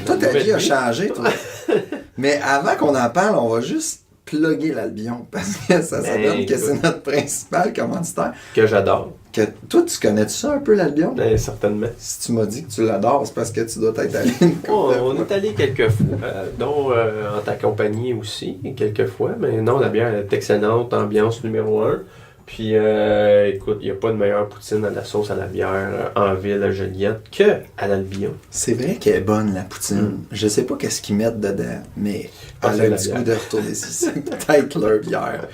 Toi, ta vie a changé, toi. Mais avant qu'on en parle, on va juste plugger l'Albion, parce que ça donne que c'est notre principal commanditaire. Que j'adore. Toi, tu connais ça un peu, l'Albion? Certainement. Si tu m'as dit que tu l'adores, c'est parce que tu dois être allé une couple de On fois. est allé quelques fois, dont en ta compagnie aussi, quelques fois. Mais non, la bière est excellente, ambiance numéro 1. Puis, écoute, il n'y a pas de meilleure poutine à la sauce à la bière en ville à Joliette que à l'Albion. C'est vrai qu'elle est bonne, la poutine. Je sais pas qu'est-ce qu'ils mettent dedans, mais elle a un petit goût de retourner ici. C'est peut-être leur bière.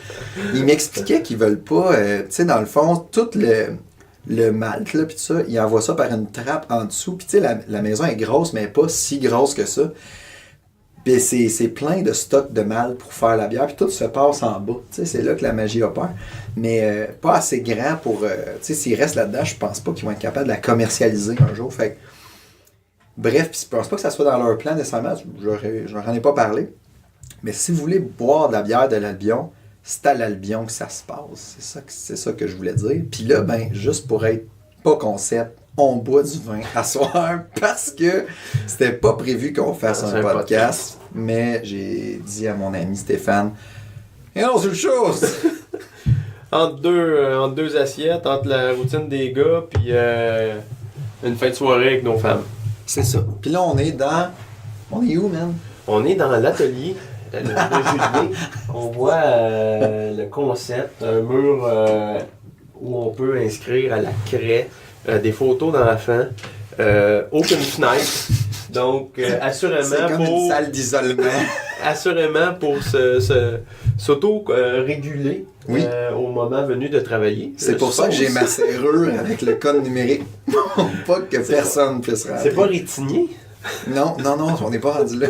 Ils m'expliquaient qu'ils veulent pas, tu sais, dans le fond, tout le malt, là, pis tout ça, ils envoient ça par une trappe en dessous. Puis tu sais, la maison est grosse, mais pas si grosse que ça. Puis c'est plein de stock de malt pour faire la bière, puis tout se passe en bas. Tu sais, c'est là que la magie opère. Mais pas assez grand pour... tu sais, s'ils restent là-dedans, je pense pas qu'ils vont être capables de la commercialiser un jour. Fait que, bref, puis je pense pas que ça soit dans leur plan nécessairement. Je leur en ai pas parlé. Mais si vous voulez boire de la bière de l'Albion, c'est à l'Albion que ça se passe. C'est ça que je voulais dire. Puis là, ben, juste pour être pas concept, on boit du vin à soir parce que c'était pas prévu qu'on fasse un podcast. Mais j'ai dit à mon ami Stéphane, et non, c'est une chose! entre deux assiettes, entre la routine des gars, puis une fin de soirée avec nos femmes. C'est ça. Puis là, on est où, man? On est dans l'atelier de Julien. On voit le concept, un mur où on peut inscrire à la craie des photos d'enfants, aucune fenêtre. Donc, assurément c'est comme une salle d'isolement. Assurément pour s'auto-réguler au moment venu de travailler. C'est pour ça que j'ai ma serrure avec le code numérique. Pour pas que personne puisse rentrer. C'est pas rétigné? Non, on n'est pas rendu là.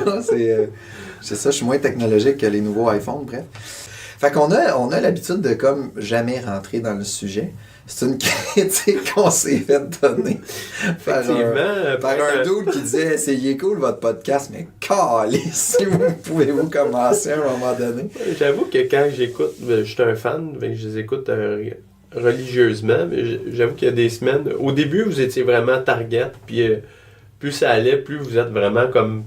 C'est ça, je suis moins technologique que les nouveaux iPhones, bref. Fait qu'on a l'habitude de comme jamais rentrer dans le sujet. C'est une critique qu'on s'est fait donner par un dude qui disait « C'est cool votre podcast, mais calisse, si vous pouvez-vous commencer à un moment donné. » J'avoue que quand j'écoute, je suis un fan, je les écoute religieusement, mais j'avoue qu'il y a des semaines, au début vous étiez vraiment target, puis plus ça allait, plus vous êtes vraiment comme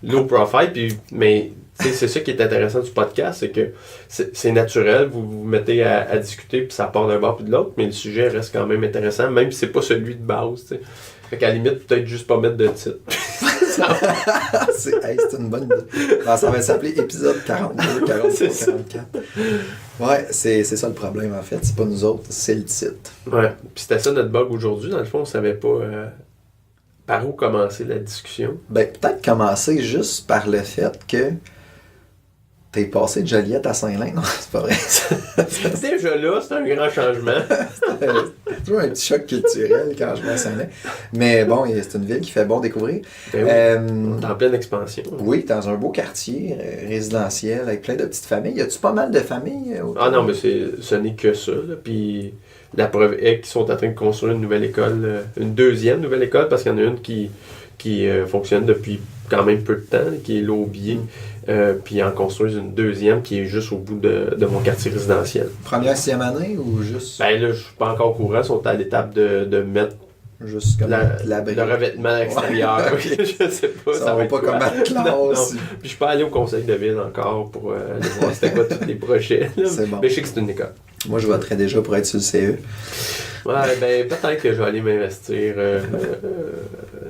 low profile, puis, mais c'est ça qui est intéressant du podcast, c'est que c'est naturel, vous vous mettez à discuter, puis ça part d'un bord puis de l'autre, mais le sujet reste quand même intéressant, même si c'est pas celui de base, t'sais. Fait qu'à la limite, peut-être juste pas mettre de titre. c'est une bonne idée. Alors, ça va s'appeler épisode 42, 43, 44. Ouais, c'est ça le problème en fait, c'est pas nous autres, c'est le titre. Ouais, puis c'était ça notre bug aujourd'hui, dans le fond, on savait pas par où commencer la discussion. Ben, peut-être commencer juste par le fait que t'es passé de Joliette à Saint-Lin. Non, c'est pas vrai. Déjà là, c'est un grand changement. C'est toujours un petit choc culturel quand je vais à Saint-Lin. Mais bon, c'est une ville qui fait bon découvrir. Ben oui, en pleine expansion. Oui, dans un beau quartier résidentiel avec plein de petites familles. Y a-tu pas mal de familles? Ah non, mais ce n'est que ça. Là. Puis la preuve est qu'ils sont en train de construire une nouvelle école, une deuxième nouvelle école, parce qu'il y en a une qui fonctionne depuis quand même peu de temps, qui est l'Aubier. Puis ils en construisent une deuxième qui est juste au bout de mon quartier résidentiel. Première, 6e année ou juste? Ben là, je suis pas encore au courant. Ils sont à l'étape de mettre juste comme le revêtement extérieur. Okay. Je sais pas. Ça va pas comme à classe. Non. Puis je suis pas allé au conseil de ville encore pour aller voir c'était quoi tous les projets. C'est bon. Mais je sais que c'est une école. Moi, je voterais déjà pour être sur le CE. Ouais, ben peut-être que je vais aller m'investir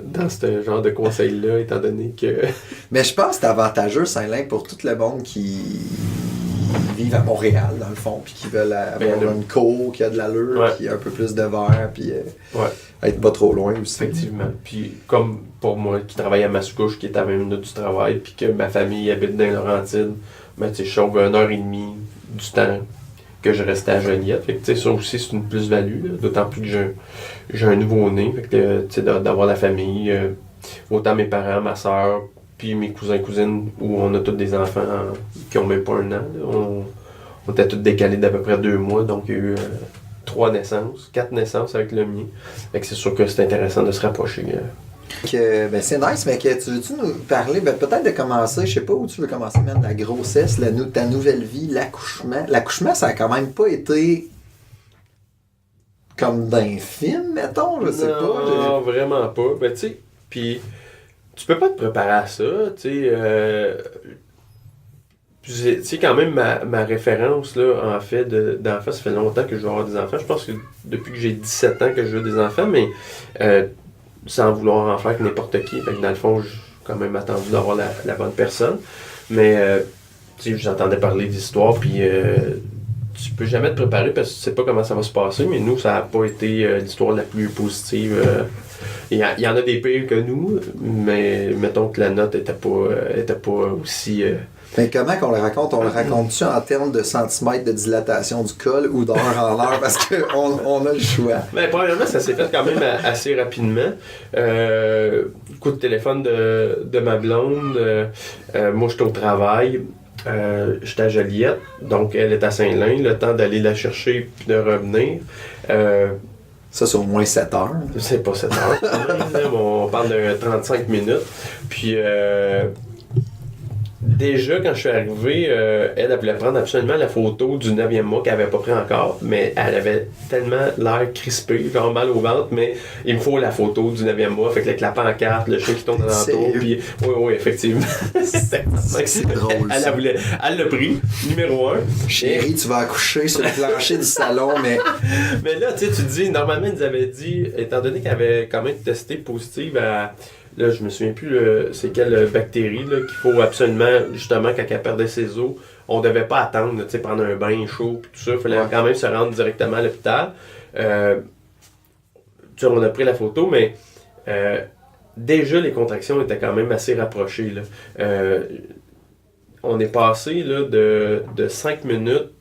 dans ce genre de conseil-là, étant donné que... Mais je pense que c'est avantageux, Saint-Lin, pour tout le monde qui vivent à Montréal, dans le fond, puis qui veulent avoir une cour qui a de l'allure, qui a un peu plus de verre, puis être pas trop loin aussi. Effectivement. Puis comme pour moi, qui travaille à Mascouche, qui est à 20 minutes du travail, puis que ma famille habite dans les Laurentides, ben, tu sais, je sauve 1h30 du temps que je restais à Joliette. Fait que, ça aussi, c'est une plus-value, là, d'autant plus que j'ai un nouveau-né. Fait que, d'avoir la famille, autant mes parents, ma soeur, puis mes cousins et cousines, où on a tous des enfants qui ont même pas 1 an. Là. On était tous décalés d'à peu près 2 mois, donc il y a eu 4 naissances avec le mien. Fait que c'est sûr que c'est intéressant de se rapprocher. Ben c'est nice, mais tu veux-tu nous parler, peut-être de commencer, je sais pas où tu veux commencer, même la grossesse, ta nouvelle vie, l'accouchement. L'accouchement, ça a quand même pas été comme d'un film, mettons, je sais pas. Non, vraiment pas. Ben tu sais, puis tu peux pas te préparer à ça, tu sais, quand même ma référence, là, en fait, d'enfants, ça fait longtemps que je veux avoir des enfants. Je pense que depuis que j'ai 17 ans que je veux des enfants, mais sans vouloir en faire avec n'importe qui. Fait que dans le fond, j'ai quand même attendu d'avoir la bonne personne. Mais, tu sais, j'entendais parler d'histoires, puis tu peux jamais te préparer parce que tu sais pas comment ça va se passer, mais nous, ça n'a pas été l'histoire la plus positive. Il y en a des pires que nous, mais mettons que la note était pas aussi... Mais comment qu'on le raconte? On le raconte-tu en termes de centimètres de dilatation du col ou d'heure en heure? Parce qu'on a le choix. Ben, premièrement, ça s'est fait quand même assez rapidement. Coup de téléphone de ma blonde. Moi, j'étais au travail. J'étais à Joliette. Donc, elle est à Saint-Lin. Le temps d'aller la chercher puis de revenir. Ça, c'est au moins 7 heures. C'est pas 7 heures quand même. On parle de 35 minutes. Puis... déjà, quand je suis arrivé, elle voulait prendre absolument la photo du 9e mois qu'elle n'avait pas pris encore, mais elle avait tellement l'air crispée, genre mal au ventre, mais il me faut la photo du 9e mois, fait que avec la pancarte, le chien qui tourne dans l'entour, puis oui, effectivement. C'est drôle, ça. Elle l'a pris, numéro 1. Chérie, tu vas accoucher sur le plancher du salon, mais... Mais là, tu sais, tu te dis, normalement, ils nous avaient dit, étant donné qu'elle avait quand même testé positive à... Là, je me souviens plus c'est quelle bactérie là, qu'il faut absolument, justement, quand elle perdait ses os, on devait pas attendre, tu sais, prendre un bain chaud et tout ça. Il fallait quand même se rendre directement à l'hôpital. Tu sais, on a pris la photo, mais déjà, les contractions étaient quand même assez rapprochées. Là. On est passé là, de 5 minutes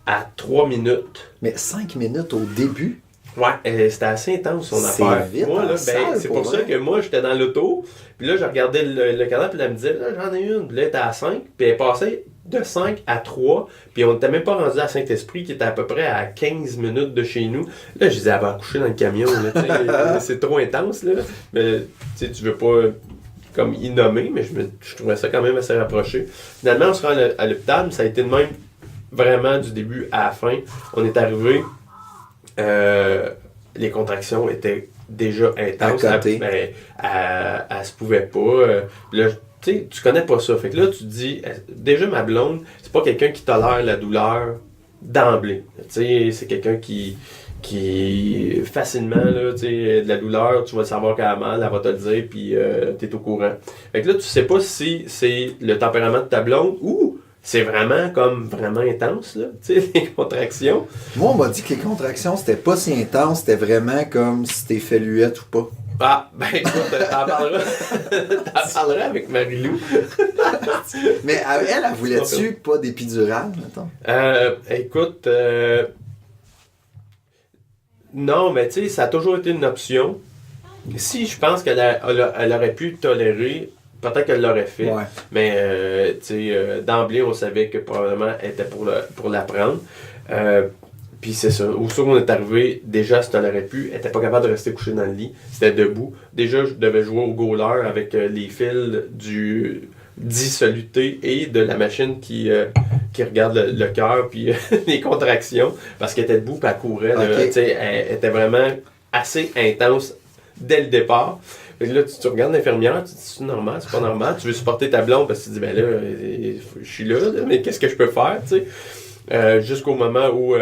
à 3 minutes. Mais 5 minutes au début? Ouais, c'était assez intense son affaire. Vite, moi, là, c'est pour ça que moi, j'étais dans l'auto, puis là, je regardais le cadavre, puis elle me disait, là, j'en ai une, puis là, elle était à 5, puis elle est passée de 5 à 3, puis on n'était même pas rendu à Saint-Esprit, qui était à peu près à 15 minutes de chez nous. Là, je disais, elle va accoucher dans le camion, là, c'est trop intense, là. Mais, tu veux pas, comme, y nommer, mais je trouvais ça quand même assez rapproché. Finalement, on se rend à l'hôpital, mais ça a été de même, vraiment, du début à la fin. On est arrivé... les contractions étaient déjà intenses. Elle se pouvait pas. Là, tu connais pas ça. Fait que là, tu te dis, déjà ma blonde, c'est pas quelqu'un qui tolère la douleur d'emblée. C'est quelqu'un qui facilement, là, de la douleur, tu vas savoir qu'elle a mal, elle va te le dire, puis t'es au courant. Fait que là, tu sais pas si c'est le tempérament de ta blonde ou c'est vraiment intense, là, tu sais, les contractions. Moi, on m'a dit que les contractions, c'était pas si intense, c'était vraiment comme si t'es fait luette ou pas. Ah, ben écoute, t'en parleras avec Marie-Lou. Mais elle voulait-tu pas d'épidurale, mettons? Écoute, non, mais tu sais, ça a toujours été une option. Si je pense qu'elle aurait pu tolérer, peut-être qu'elle l'aurait fait. Ouais. Mais, d'emblée, on savait que probablement elle était pour la prendre. Puis c'est ça. Au soir où on est arrivé, déjà, si elle aurait pu, elle était pas capable de rester couchée dans le lit. C'était debout. Déjà, je devais jouer au goaler avec les fils du dissoluté et de la machine qui regarde le cœur puis les contractions. Parce qu'elle était debout et elle courait. Okay. Elle était vraiment assez intense dès le départ. Fait que là, tu regardes l'infirmière, tu te dis, c'est normal, c'est pas normal. Tu veux supporter ta blonde parce que tu te dis, ben là, je suis là, mais qu'est-ce que je peux faire, tu sais? Jusqu'au moment où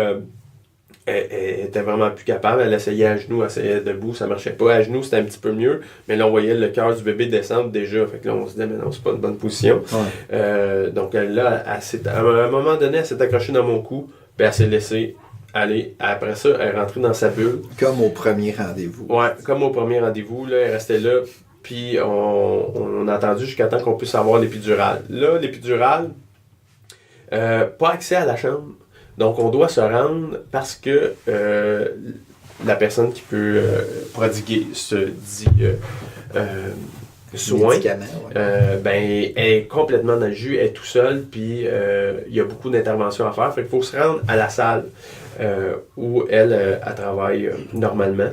elle était vraiment plus capable. Elle essayait à genoux, elle essayait debout, ça marchait pas. À genoux, c'était un petit peu mieux, mais là, on voyait le cœur du bébé descendre déjà. Fait que là, on se disait, mais non, c'est pas une bonne position. Ouais. Donc là, à un moment donné, elle s'est accrochée dans mon cou, puis elle s'est laissée aller. Après ça, elle est rentrée dans sa bulle. Comme au premier rendez-vous. Ouais, comme au premier rendez-vous. Là, elle restait là, puis on a attendu jusqu'à temps qu'on puisse avoir l'épidurale. Là, l'épidurale, pas accès à la chambre. Donc, on doit se rendre parce que la personne qui peut prodiguer ce dit soin, ben, est complètement dans le jus, elle est tout seul, puis il y a beaucoup d'interventions à faire. Fait qu'il faut se rendre à la salle où elle travaille normalement.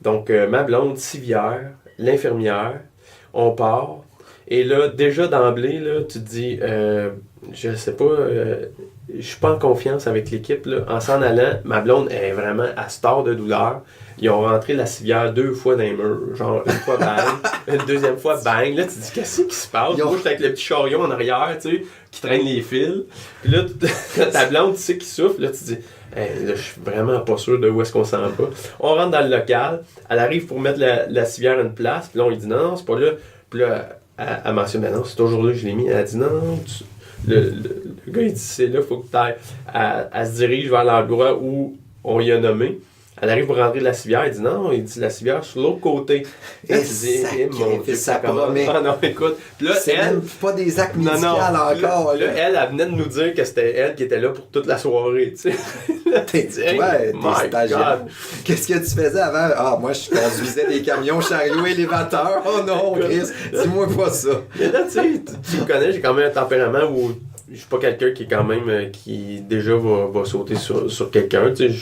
Donc, ma blonde, civière, l'infirmière, on part. Et là, déjà d'emblée, là, tu te dis, je sais pas, je suis pas en confiance avec l'équipe. Là. En s'en allant, ma blonde est vraiment à star de douleur. Ils ont rentré la civière 2 fois dans les murs. Genre, une fois bang, une deuxième fois bang. Là, tu te dis, qu'est-ce qui se passe? Moi, j'étais avec le petit chariot en arrière, tu sais, qui traîne les fils. Puis là, ta blonde, tu sais, qui souffle. Là, tu te dis, hey, là, je suis vraiment pas sûr de où est-ce qu'on s'en va. On rentre dans le local. Elle arrive pour mettre la civière à une place. Puis là, on lui dit, non, c'est pas là. Puis là, elle mentionne, ben non, c'est toujours là que je l'ai mis. Elle a dit, non, le gars, il dit, c'est là, faut que tu ailles. Elle se dirige vers l'endroit où on y a nommé. Elle arrive pour rentrer de la civière, elle dit non, il dit la civière sur l'autre côté. Et là, tu dis, mon Dieu, ça promet. Ah non, écoute. Là, c'est même pas des actes médicaux encore. Là, elle venait de nous dire que c'était elle qui était là pour toute la soirée, tu sais. T'es stagiaire. Qu'est-ce que tu faisais avant? Ah, moi, je conduisais des camions, chariot, élévateur. Oh non, Chris, dis-moi pas ça. Mais là, tu sais, tu me connais, j'ai quand même un tempérament où je suis pas quelqu'un qui est quand même, qui déjà va sauter sur quelqu'un, tu sais.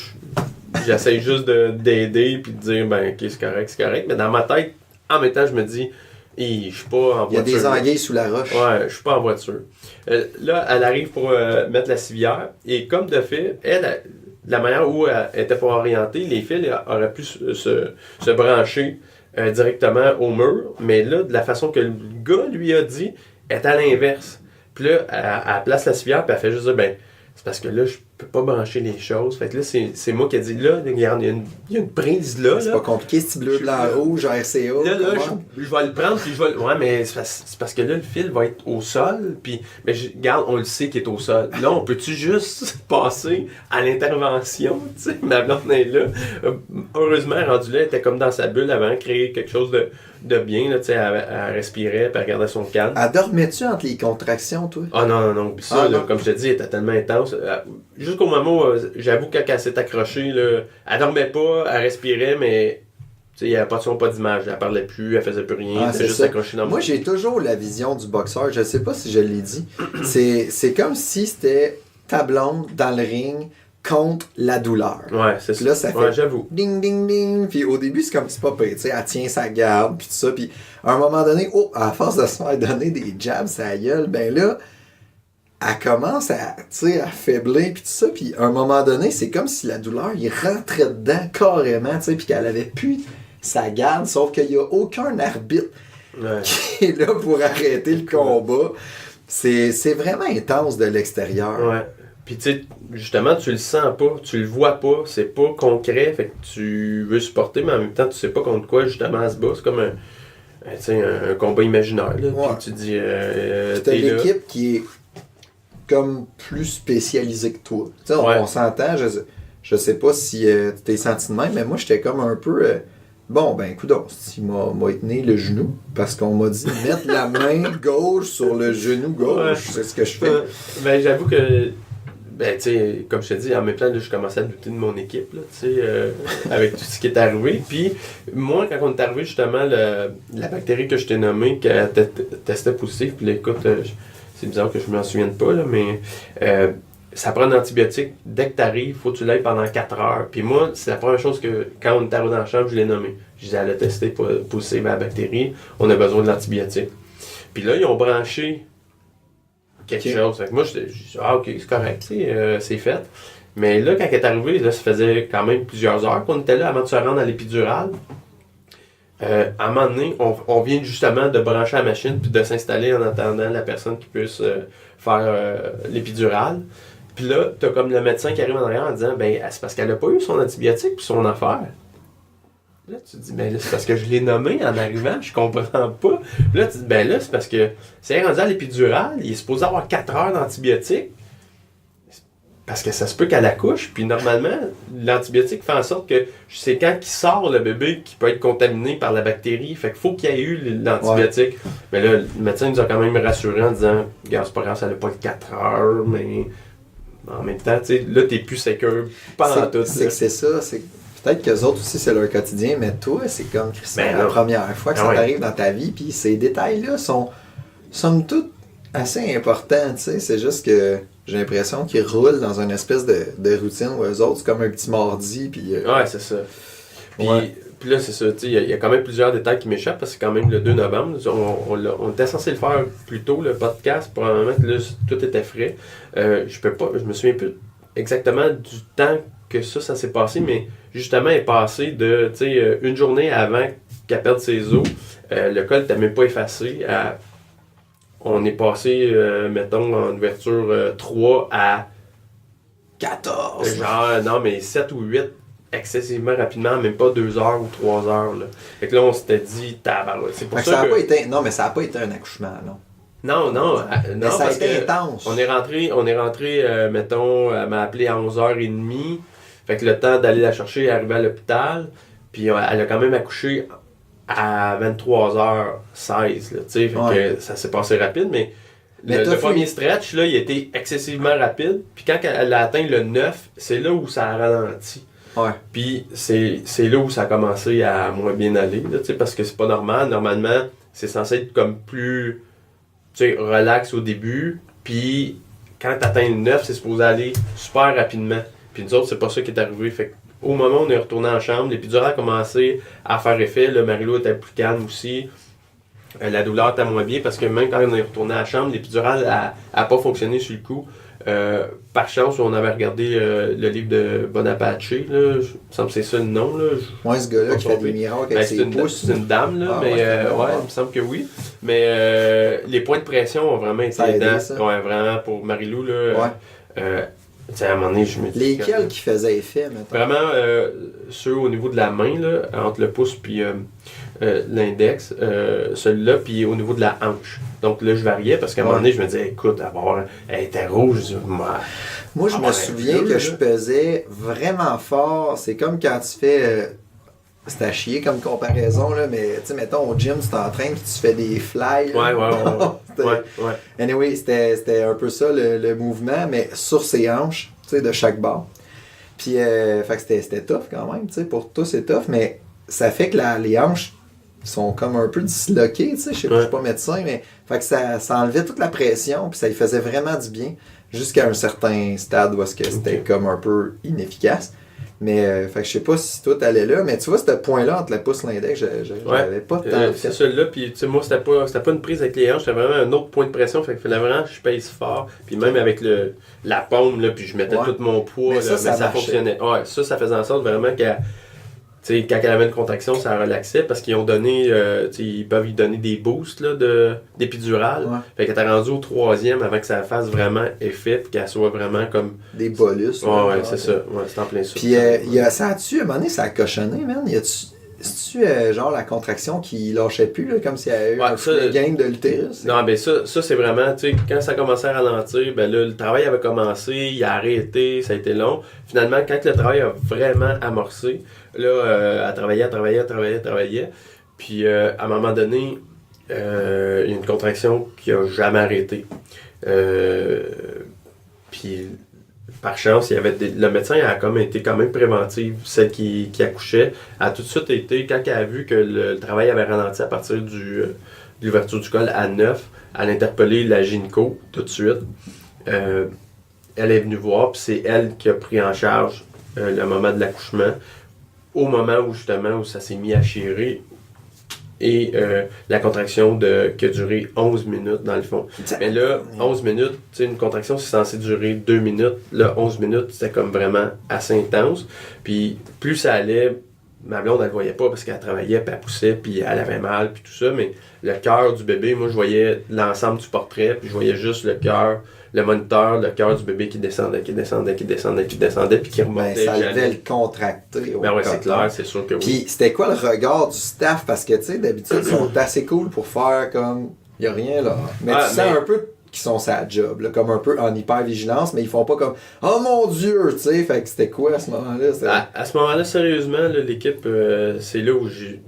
J'essaie juste d'aider puis de dire, ben, ok, c'est correct. Mais dans ma tête, en même temps, je me dis, je suis pas en voiture. Il y a des anguilles sous la roche. Ouais, je suis pas en voiture. Là, elle arrive pour mettre la civière. Et comme de fait, elle, la manière où elle était pour orienter, les fils auraient pu se brancher directement au mur. Mais là, de la façon que le gars lui a dit, elle est à l'inverse. Puis là, elle place la civière puis elle fait juste dire, ben, c'est parce que là, je peux pas brancher les choses. Fait que là, c'est moi qui ai dit, là, regarde, il y a une prise là. C'est pas compliqué, c'est bleu, blanc, rouge, RCA. Là, je vais le prendre, puis je vais ouais, mais c'est parce que là, le fil va être au sol, puis, mais regarde, on le sait qu'il est au sol. Là, on peut-tu juste passer à l'intervention, tu sais? Ma blonde est là. Heureusement, rendu là, elle était comme dans sa bulle avant de créer quelque chose de bien, là, tu sais, elle respirait, puis elle regardait son calme. Elle dormait-tu entre les contractions, toi? Ah non. Puis ça, là, comme je te dis, elle était tellement intense. Jusqu'au moment où, j'avoue, quand elle s'est accrochée, là, elle dormait pas, elle respirait, mais il n'y avait pas de son, pas d'image. Elle parlait plus, elle faisait plus rien, elle était juste accrochée dans Moi, j'ai toujours la vision du boxeur, je sais pas si je l'ai dit. C'est comme si c'était ta blonde dans le ring contre la douleur. Ouais, c'est ça. Là, ça fait ouais, j'avoue. Ding, ding, ding. Puis au début, c'est comme c'est pas pire, tu sais, elle tient sa garde, puis tout ça. Puis à un moment donné, à force de se faire donner des jabs à la gueule, ben là, elle commence à faiblir, puis tout ça. Puis à un moment donné, c'est comme si la douleur, il rentrait dedans carrément, tu sais, puis qu'elle avait plus sa garde, sauf qu'il n'y a aucun arbitre qui est là pour arrêter le combat. C'est vraiment intense de l'extérieur. Ouais. Puis tu sais, justement, tu le sens pas, tu le vois pas, c'est pas concret, fait que tu veux supporter, mais en même temps, tu sais pas contre quoi justement elle se bat. C'est comme un combat imaginaire, là. Ouais. Puis tu dis, t'as l'équipe qui est comme plus spécialisée que toi. Tu sais, on s'entend, je sais pas si tu t'es senti de même, mais moi, j'étais comme un peu... bon, ben, écoute, il m'a tenu le genou parce qu'on m'a dit de mettre la main gauche sur le genou gauche. Ouais. C'est ce que je fais. Ben, j'avoue que, ben, tu sais, comme je te dis, en même temps, là, je commençais à douter de mon équipe, là, tu sais, avec tout ce qui est arrivé. Puis, moi, quand on est arrivé, justement, la bactérie que je t'ai nommée, qui testait positif, puis là, écoute, c'est bizarre que je m'en souvienne pas, là, mais ça prend un antibiotique. Dès que tu arrives, il faut que tu l'ailles pendant 4 heures. Puis moi, c'est la première chose que, quand on est arrivé dans la chambre, je l'ai nommé. Je disais, elle a testé positif à la bactérie, on a besoin de l'antibiotique. Puis là, ils ont branché quelque chose. Fait que moi, je dis, ok, c'est correct, c'est fait. Mais là, quand elle est arrivée, là, ça faisait quand même plusieurs heures qu'on était là avant de se rendre à l'épidurale. À un moment donné, on vient justement de brancher la machine puis de s'installer en attendant la personne qui puisse faire l'épidurale. Puis là, t'as comme le médecin qui arrive en arrière en disant, ben, c'est parce qu'elle n'a pas eu son antibiotique puis son affaire. Là, tu te dis, ben là, c'est parce que je l'ai nommé en arrivant, je comprends pas. Là, tu te dis, ben là, c'est parce que c'est rendu à l'épidurale, il est supposé avoir 4 heures d'antibiotique. Parce que ça se peut qu'elle accouche, puis normalement, l'antibiotique fait en sorte que c'est quand il sort le bébé qui peut être contaminé par la bactérie. Fait qu'il faut qu'il y ait eu l'antibiotique. Ouais. Mais là, le médecin nous a quand même rassuré en disant, regarde, c'est pas grave, ça n'a pas le 4 heures, mais en même temps, tu sais, là, t'es plus sécure pendant tout. C'est que c'est ça, c'est peut-être qu'eux autres aussi, c'est leur quotidien, mais toi, c'est comme la première fois que ça t'arrive dans ta vie, puis ces détails-là sont, somme toute, assez importants, tu sais. C'est juste que j'ai l'impression qu'ils roulent dans une espèce de routine où eux autres, c'est comme un petit mardi, puis... Ouais, c'est ça. Puis, Puis là, c'est ça, il y a quand même plusieurs détails qui m'échappent parce que c'est quand même le 2 novembre. On était censé le faire plus tôt, le podcast, probablement que là, tout était frais. Je me souviens plus exactement du temps que ça s'est passé, mais justement, elle est passé de, une journée avant qu'elle perde ses os, le col n'était même pas effacé. On est passé, mettons, en ouverture 3 à 14! Genre, non, mais 7 ou 8 excessivement rapidement, même pas 2 heures ou 3 heures. Là. Fait que là, on s'était dit, tabarouette. C'est pour ça que... Non, mais ça n'a pas été un accouchement, non. Non, mais ça a été intense. On est rentré, mettons, elle m'a appelé à 11h30. Fait que le temps d'aller la chercher et arriver à l'hôpital. Puis elle a quand même accouché à 23h16. Là, fait que ça s'est passé rapide, mais le premier stretch, là, il a été excessivement rapide. Puis quand elle a atteint le 9, c'est là où ça a ralenti. Ouais. Puis c'est là où ça a commencé à moins bien aller, là, parce que c'est pas normal. Normalement, c'est censé être comme plus relax au début. Puis quand tu atteins le 9, c'est supposé aller super rapidement. Puis nous autres, c'est pas ça qui est arrivé. Fait au moment où on est retourné en chambre, l'épidural a commencé à faire effet. Le Marie-Lou était plus calme aussi. La douleur était moins bien parce que même quand on est retourné à la chambre, l'épidural n'a pas fonctionné sur le coup. Par chance, on avait regardé le livre de Bonaparte. Là, il me semble que c'est ça le nom. Là. Moi, ce gars-là qui fait des miracles avec ses pouces. C'est une dame, là, mais il me semble que oui. Mais les points de pression ont vraiment été aidants. Ouais, vraiment, pour Marie-Lou. Là, à un moment donné, je me dis... Lesquels qui faisaient effet, maintenant? Vraiment, ceux au niveau de la main, là, entre le pouce puis l'index, celui-là, puis au niveau de la hanche. Donc là, je variais parce qu'à un moment donné, je me disais, écoute, elle était rouge. Moi, je me souviens que je pesais vraiment fort. C'est comme quand tu fais... c'est à chier comme comparaison, là, mais tu sais, mettons, au gym, tu t'entraînes et tu fais des fly. Ouais. Anyway, c'était un peu ça le mouvement, mais sur ses hanches, tu sais, de chaque bord. Puis, fait que c'était tough quand même, tu sais, pour tous c'est tough, mais ça fait que les hanches sont comme un peu disloquées, tu sais, je suis pas médecin, mais fait que ça enlevait toute la pression, puis ça lui faisait vraiment du bien, jusqu'à un certain stade où c'était comme un peu inefficace. Mais fait que je sais pas si toi t'allais là, mais tu vois, ce point-là entre le pouce et l'index, j'avais pas tant c'est celui-là, puis tu sais, moi, c'était pas une prise avec les hanches, c'était vraiment un autre point de pression, fait qu'il fallait vraiment que je pèse fort, puis même avec la paume, là, puis je mettais tout mon poids, mais ça fonctionnait. Ouais, ça faisait en sorte vraiment que quand elle avait une contraction, ça relaxait parce qu'ils ont donné, ils peuvent lui donner des boosts là, d'épidural. Ouais. Fait qu'elle était rendue au 3e avant que ça fasse vraiment effet et qu'elle soit vraiment comme... Des bolus. Ouais, c'est ça. Ouais, c'est en plein ça. Puis ça a-tu, à un moment donné, ça a cochonné, man? C'est-tu genre la contraction qui lâchait plus, là, comme s'il y avait eu un game de l'utérus? Non, ben ça c'est vraiment, tu sais, quand ça commençait à ralentir, ben là, le travail avait commencé, il a arrêté, ça a été long. Finalement, quand le travail a vraiment amorcé, là, elle travaillait. Puis, à un moment donné, il y a une contraction qui a jamais arrêté. Puis, par chance, le médecin a été quand même préventive, celle qui accouchait. Elle a tout de suite été, quand elle a vu que le travail avait ralenti à partir de l'ouverture du col à 9, elle a interpellé la gynéco tout de suite. Elle est venue voir, puis c'est elle qui a pris en charge le moment de l'accouchement. Au moment où ça s'est mis à chirer, et la contraction qui a duré 11 minutes dans le fond. Mais là, 11 minutes, tu sais, une contraction c'est censé durer 2 minutes. Là, 11 minutes, c'était comme vraiment assez intense. Puis plus ça allait, ma blonde, elle le voyait pas parce qu'elle travaillait, puis elle poussait, puis elle avait mal, puis tout ça. Mais le cœur du bébé, moi, je voyais l'ensemble du portrait, puis je voyais juste le cœur, le moniteur, le cœur du bébé qui descendait, puis qui remontait. Ben, ça devait le contracter. Ben ouais, c'est clair, c'est sûr que oui. Puis c'était quoi le regard du staff? Parce que, tu sais, d'habitude, ils sont assez cool pour faire comme... Il n'y a rien, là. Mais tu sens un peu qu'ils sont sa job, là, comme un peu en hyper-vigilance, mais ils font pas comme « Oh mon Dieu! » Tu sais, fait que c'était quoi à ce moment-là? À ce moment-là, sérieusement, là, l'équipe, c'est là où j'ai...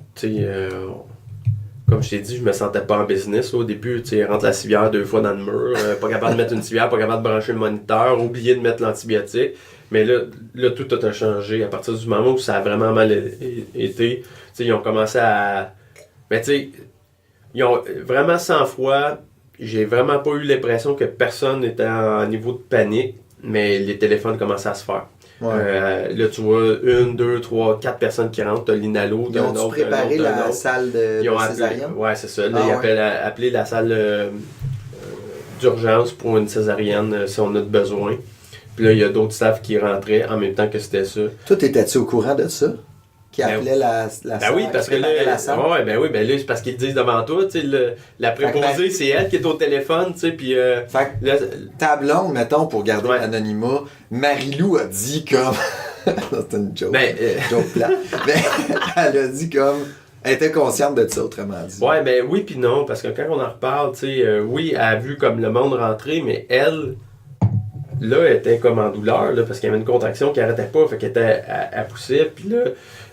Comme je t'ai dit, je me sentais pas en business. Au début, tu sais, rentre la civière 2 fois dans le mur, pas capable de mettre une civière, pas capable de brancher le moniteur, oublié de mettre l'antibiotique. Mais là, tout a changé. À partir du moment où ça a vraiment mal été, tu sais, ils ont commencé à... Mais tu sais, ils ont vraiment 100 fois, j'ai vraiment pas eu l'impression que personne était en niveau de panique, mais les téléphones commençaient à se faire. Là, tu vois 1, 2, 3, 4 personnes qui rentrent. T'as l'inalo, Ils ont préparé la salle de césarienne? Ouais, c'est ça. Là, ils appelé la salle d'urgence pour une césarienne si on a besoin. Puis là, il y a d'autres staffs qui rentraient en même temps que c'était ça. Toi, étais-tu au courant de ça? Qui appelait la salle? Ben oui, parce que là, c'est parce qu'ils disent devant toi, tu sais, la préposée, c'est elle qui est au téléphone, tu sais, puis... Fait que ta blonde, mettons, pour garder l'anonymat, Marie-Lou a dit comme... c'est une joke, joke plate. Mais elle a dit comme... Elle était consciente de ça, autrement dit. Ouais, ben oui puis non, parce que quand on en reparle, tu sais, oui, elle a vu comme le monde rentrer, mais elle... Là, elle était comme en douleur, là, parce qu'il y avait une contraction qui n'arrêtait pas, fait qu'elle était à pousser, puis là,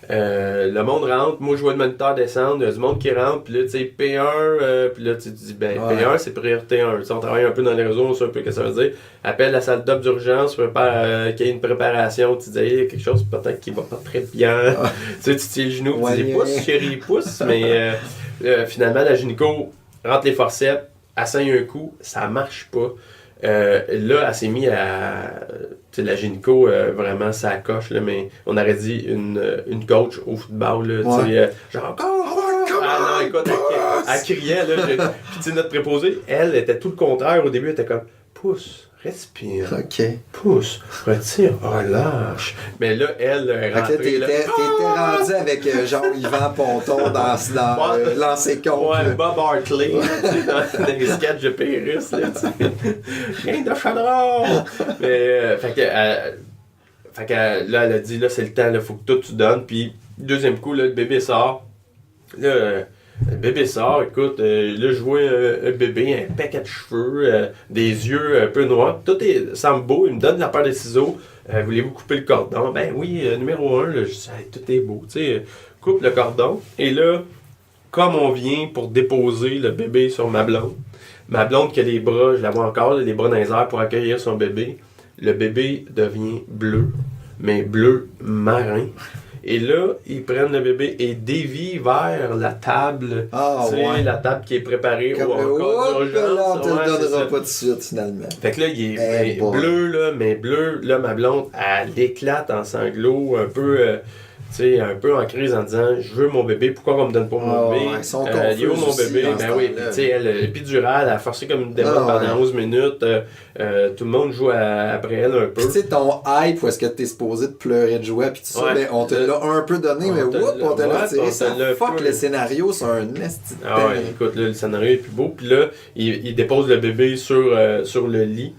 le monde rentre, moi je vois le moniteur descendre, il y a du monde qui rentre, puis là, tu sais, P1, puis là, tu te dis, ben, P1, c'est priorité 1. On travaille un peu dans les réseaux, on sait un peu ce que ça veut dire. Appelle la salle d'op d'urgence, qu'il y ait une préparation, tu dis, il y a quelque chose peut-être qui va pas très bien. Tu sais, tu tiens le genou, tu dis, pousse, chérie, pousse, mais finalement, la gynéco rentre les forceps, elle saigne un coup, ça marche pas. Là, elle s'est mise à... Tu sais, la gynéco, vraiment, ça coche, là, mais on aurait dit une coach au football, là, tu sais, genre... Ah non, écoute, elle criait, là. Puis, tu sais, notre préposée, elle était tout le contraire. Au début, elle était comme, pousse, respire, pousse, retire, lâche. Mais là, elle est rentrée. T'étais rendu avec genre Yvan Ponton dans Lancer Compte. Ouais, Bob Hartley, dans les sketchs de Pérus, là, tu sais. Rien de chaudron! Mais, fait que là, elle a dit, là, c'est le temps, là, faut que tout tu donnes. Puis, deuxième coup, là, le bébé sort. Là, le bébé sort, écoute, là, je vois un bébé, un paquet de cheveux, des yeux un peu noirs. Tout semble beau, il me donne la paire de ciseaux. Voulez-vous couper le cordon? Ben oui, numéro 1, là, je dis, hey, tout est beau, tu sais. Coupe le cordon. Et là, comme on vient pour déposer le bébé sur ma blonde qui a les bras, je la vois encore, les bras dans les airs pour accueillir son bébé, le bébé devient bleu, mais bleu marin. Et là, ils prennent le bébé et dévient vers la table. La table qui est préparée comme au cas d'urgence. On te le donnera pas tout de suite, finalement. Fait que là, il est bleu, là, mais bleu. Là, ma blonde, elle éclate en sanglots, un peu en crise en disant, je veux mon bébé, pourquoi on me donne pas mon bébé? Il est où mon bébé? Ben oui, puis tu sais, elle, l'épidurale, elle a forcé comme une démon pendant 11 minutes. Tout le monde joue après elle un peu. Tu sais, ton hype, où est-ce que t'es supposé de pleurer de joie, puis tout ça, ben, on te l'a un peu donné, mais on te l'a retiré. Ça fuck le scénario, c'est un esti. Ah ouais, écoute, là, le scénario est plus beau. Puis là, il dépose le bébé sur le lit.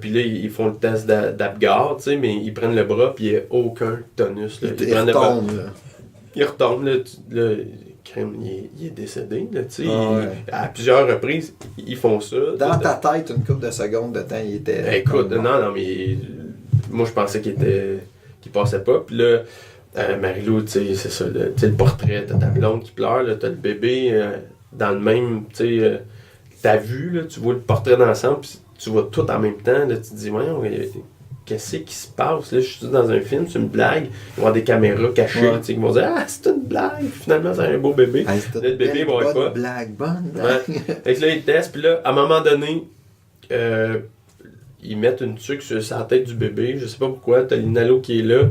Puis là, ils font le test d'Apgar, tu sais, mais ils prennent le bras, puis il n'y a aucun tonus. Là. Il retombe, là. Il retombe, là. Il est décédé, là, tu sais. À plusieurs reprises, ils font ça. Dans ta tête, une couple de secondes de temps, il était... Écoute, non, mais... Moi, je pensais qu'il passait pas. Puis là, Marie-Lou, tu sais, c'est ça, le portrait, t'as ta blonde qui pleure, là, t'as le bébé dans le même, tu sais... T'as vu, là, tu vois le portrait d'ensemble, puis tu vois tout en même temps, là, tu te dis, voyons, qu'est-ce qui se passe? Là, je suis dans un film, c'est une blague. Ils vont avoir des caméras cachées, tu sais, qui vont dire, c'est une blague. Finalement, c'est un beau bébé. Là, le bébé va être pas. Bonne blague. Fait que là, ils testent, puis là, à un moment donné, ils mettent une tuque sur la tête du bébé. Je sais pas pourquoi, t'as l'inalo qui est là.